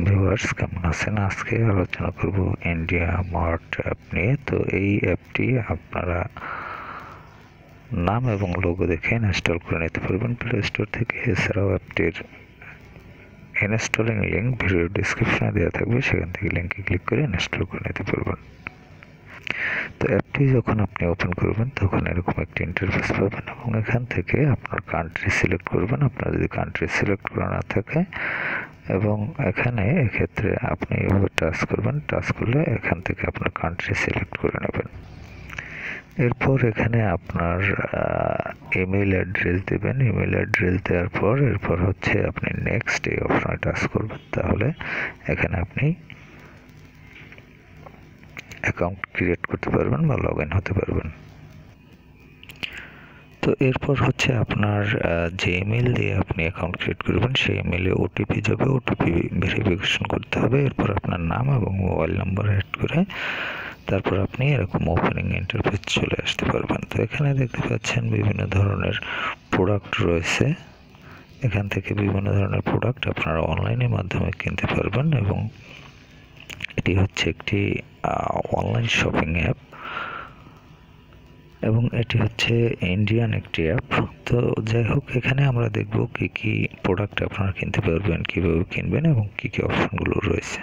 Viewers, কেমন আছেন? আজকে আলোচনা করব ইন্ডিয়া মার্ট অ্যাপ নিয়ে। তো এই অ্যাপটি আপনারা নাম এবং লোগো দেখে ইনস্টল করে নিতে পারবেন প্লে স্টোর থেকে। এছাড়াও অ্যাপটির ইনস্টলিং লিঙ্ক ভিডিও ডিসক্রিপশনে দেওয়া থাকবে, সেখান থেকে লিঙ্কে ক্লিক করে ইনস্টল করে নিতে পারবেন। তো অ্যাপটি যখন আপনি ওপেন করবেন তখন এরকম একটি ইন্টারফেস পাবেন এবং এখান থেকে আপনার কান্ট্রি সিলেক্ট করবেন। আপনার যদি কান্ট্রি সিলেক্ট করা না থাকে এবং এখানে এক্ষেত্রে আপনি এভাবে টাচ করবেন, টাচ করলে এখান থেকে আপনার কান্ট্রি সিলেক্ট করে নেবেন। এরপর এখানে আপনার ইমেল অ্যাড্রেস দেবেন। ইমেল অ্যাড্রেস দেওয়ার পর এরপর হচ্ছে আপনি নেক্সট এই অপশনে টাচ করবেন। তাহলে এখানে আপনি অ্যাকাউন্ট ক্রিয়েট করতে পারবেন বা লগ ইন হতে পারবেন। তো এরপর হচ্ছে আপনার যে ইমেল দিয়ে আপনি অ্যাকাউন্ট ক্রিয়েট করবেন সেই ইমেলে ওটিপি যাবে, ওটিপি ভেরিফিকেশন করতে হবে। এরপর আপনার নাম এবং মোবাইল নাম্বার অ্যাড করে তারপর আপনি এরকম ওপেনিং ইন্টারফেস চলে আসতে পারবেন। তো এখানে দেখতে পাচ্ছেন বিভিন্ন ধরনের প্রোডাক্ট রয়েছে। এখান থেকে বিভিন্ন ধরনের প্রোডাক্ট আপনারা অনলাইনের মাধ্যমে কিনতে পারবেন এবং এটি হচ্ছে একটি অনলাইন শপিং অ্যাপ এবং এটি হচ্ছে ইন্ডিয়ান একটি অ্যাপ। তো যাই হোক, এখানে আমরা দেখব কি কি প্রোডাক্ট আপনারা কিনতে পারবেন, কিভাবে কিনবেন এবং কি কি অপশনগুলো রয়েছে।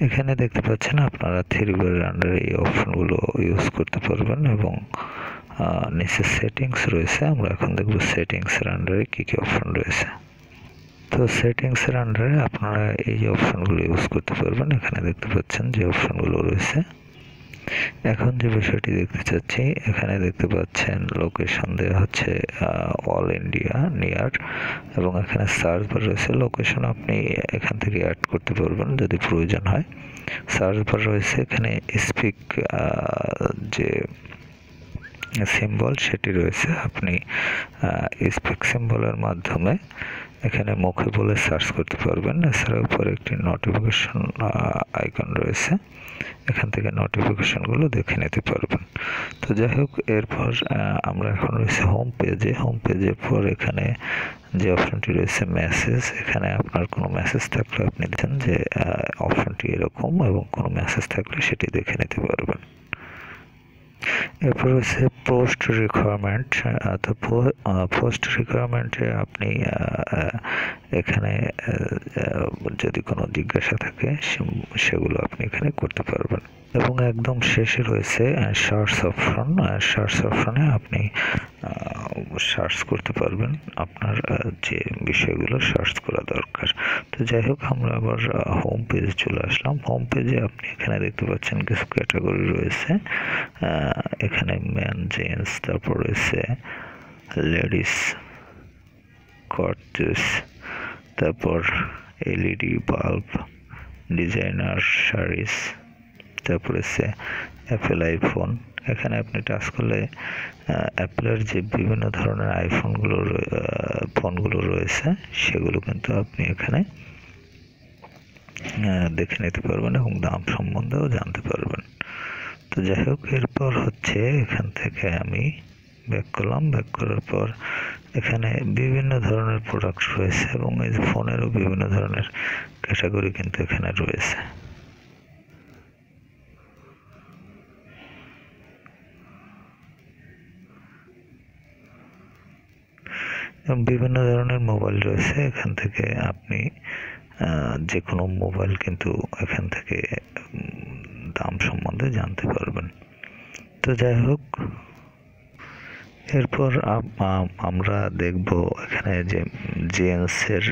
এখানে দেখতে পাচ্ছেন আপনারা থ্রি বারের আন্ডারে এই অপশনগুলো ইউজ করতে পারবেন এবং নিচে সেটিংস রয়েছে। আমরা এখন দেখব সেটিংসের আন্ডারে কি কি অপশন রয়েছে। তো সেটিংসের আন্ডারে আপনারা এই অপশনগুলো ইউজ করতে পারবেন। এখানে দেখতে পাচ্ছেন যে অপশনগুলো রয়েছে। এখন যে বিষয়টি দেখতে চাচ্ছি, এখানে দেখতে পাচ্ছেন লোকেশন দেওয়া হচ্ছে অল ইন্ডিয়া নিয়ার এবং এখানে সার্চ বার রয়েছে। লোকেশন আপনি এখান থেকে অ্যাড করতে পারবেন যদি প্রয়োজন হয়। সার্চ বার রয়েছে, এখানে স্পিক যে সিম্বল সেটি রয়েছে। আপনি স্পিক সিম্বলের মাধ্যমে এখানে মুখে বলে সার্চ করতে পারবেন। এছাড়া উপরে একটি নোটিফিকেশন আইকন রয়েছে, এখান থেকে নোটিফিকেশনগুলো দেখে নিতে পারবেন। তো যাই হোক, এরপর আমরা এখন রয়েছে হোম পেজে। হোম পেজের পর এখানে যে অপশনটি রয়েছে মেসেজ, এখানে আপনার কোনো মেসেজ থাকলে আপনি দেখেন যে অপশনটি এরকম এবং কোনো মেসেজ থাকলে সেটি দেখে নিতে পারবেন। এরপর হচ্ছে পোস্ট রিকোয়ারমেন্ট। তো পোস্ট রিকোয়ারমেন্টে আপনি এখানে যদি কোনো জিজ্ঞাসা থাকে সেগুলো আপনি এখানে করতে পারবেন এবং একদম শেষে রয়েছে সার্চ অপশন। সার্চ অপশনে আপনি সার্চ করতে পারবেন আপনার যে বিষয়গুলো সার্চ করা দরকার। তো যাই হোক, আমরা আবার হোম পেজে চলে আসলাম। হোম পেজে আপনি এখানে দেখতে পাচ্ছেন কিছু ক্যাটাগরি রয়েছে। এখানে মেন, জেন্টস, তারপর রয়েছে লেডিস, কটজেস, তারপর এলইডি বাল্ব, ডিজাইনার শাড়িস, তারপর হচ্ছে অ্যাপেল আইফোন। এখানে আপনি টাচ করলে অ্যাপেলের যে বিভিন্ন ধরনের ফোনগুলো রয়েছে সেগুলো কিন্তু আপনি এখানে দেখে নিতে পারবেন এবং দাম সম্বন্ধেও জানতে পারবেন। তো যাই হোক, এরপর হচ্ছে এখান থেকে আমি ব্যাক করলাম। ব্যাক করার পর এখানে বিভিন্ন ধরনের প্রোডাক্ট রয়েছে এবং এই যে ফোনেরও বিভিন্ন ধরনের ক্যাটাগরি কিন্তু এখানে রয়েছে। এবং বিভিন্ন ধরনের মোবাইল রয়েছে। এখান থেকে আপনি যে কোনো মোবাইল কিন্তু এখান থেকে দাম সম্বন্ধে জানতে পারবেন। তো যাই হোক, এরপর আমরা দেখব এখানে যে জেন্টসের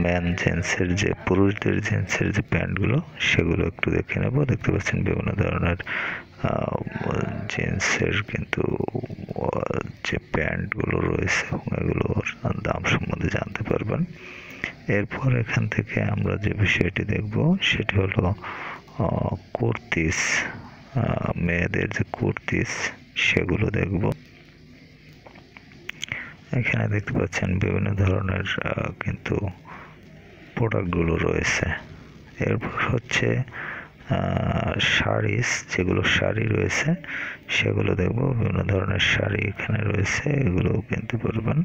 ম্যান জেন্টসের যে পুরুষদের জেন্টসের যে প্যান্টগুলো সেগুলো একটু দেখে নেব। দেখতে পাচ্ছেন বিভিন্ন ধরনের জেন্টসের কিন্তু যে প্যান্টগুলো রয়েছে এবং এগুলোর দাম সম্বন্ধে জানতে পারবেন। এরপর এখান থেকে আমরা যে বিষয়টি দেখব সেটি হলো কুর্তিস, মেয়েদের যে কুর্তিস সেগুলো দেখব। এখানে দেখতে পাচ্ছেন বিভিন্ন ধরনের কিন্তু প্রোডাক্টগুলো রয়েছে। এরপর হচ্ছে শাড়িস, যেগুলো শাড়ি রয়েছে সেগুলো দেখব। বিভিন্ন ধরনের শাড়ি এখানে রয়েছে, এগুলোও কিনতে পারবেন।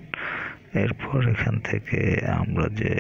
এরপর এখান থেকে আমরা যে